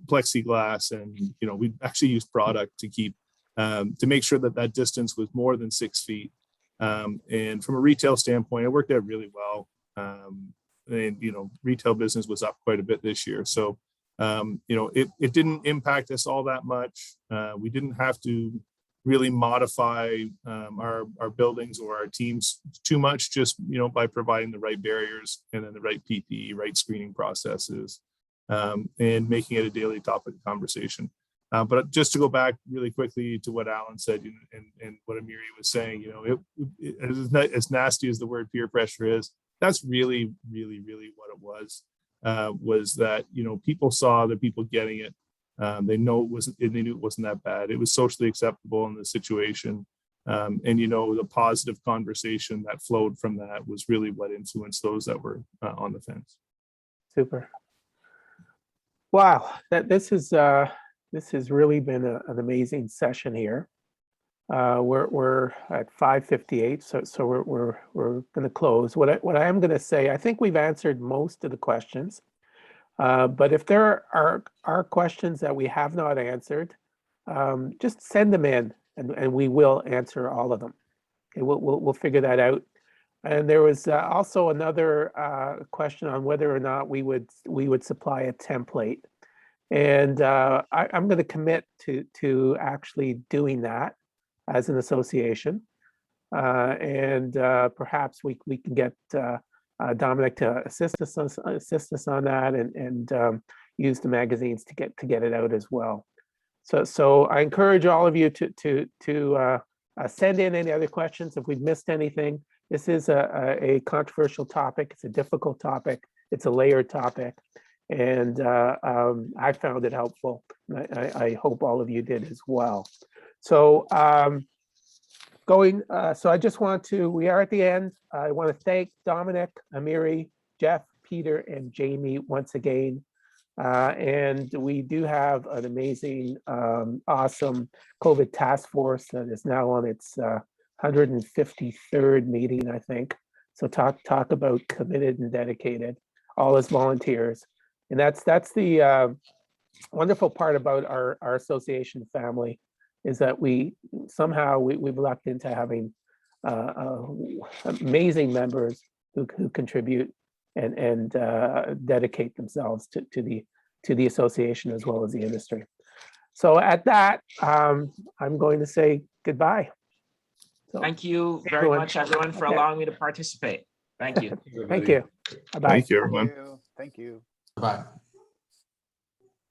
plexiglass, and we actually used product to keep to make sure that distance was more than 6 feet. And from a retail standpoint, it worked out really well. And retail business was up quite a bit this year. So it didn't impact us all that much. We didn't have to really modify our buildings or our teams too much, just by providing the right barriers and then the right PPE, right screening processes, and making it a daily topic of conversation. But just to go back really quickly to what Alan said and what Amiri was saying, as nasty as the word peer pressure is, that's really, really, really what it was. Was that people saw the people getting it. They knew it wasn't that bad. It was socially acceptable in the situation, and the positive conversation that flowed from that was really what influenced those that were on the fence. Super. Wow, this has really been an amazing session here. We're at 5:58, so we're going to close. What I am going to say, I think we've answered most of the questions, but if there are questions that we have not answered, just send them in, and we will answer all of them. Okay, we'll figure that out. And there was also another question on whether or not we would supply a template. And I'm going to commit to actually doing that as an association, and perhaps we can get Dominic to assist us on that, and use the magazines to get it out as well. So I encourage all of you to send in any other questions if we've missed anything. This is a controversial topic. It's a difficult topic. It's a layered topic. And I found it helpful. I hope all of you did as well. So so I just we are at the end. I want to thank Dominic, Amiri, Jeff, Peter, and Jamie once again. And we do have an amazing, awesome COVID task force that is now on its 153rd meeting, I think. So talk about committed and dedicated, all as volunteers. And that's the wonderful part about our association family, is that we've lucked into having amazing members who contribute and dedicate themselves to to the association as well as the industry. So at that, I'm going to say goodbye. So, Thank you very everyone. much, everyone, for Okay. allowing me to participate. Thank you. Thank you. Bye-bye. Thank you, everyone. Thank you. Bye.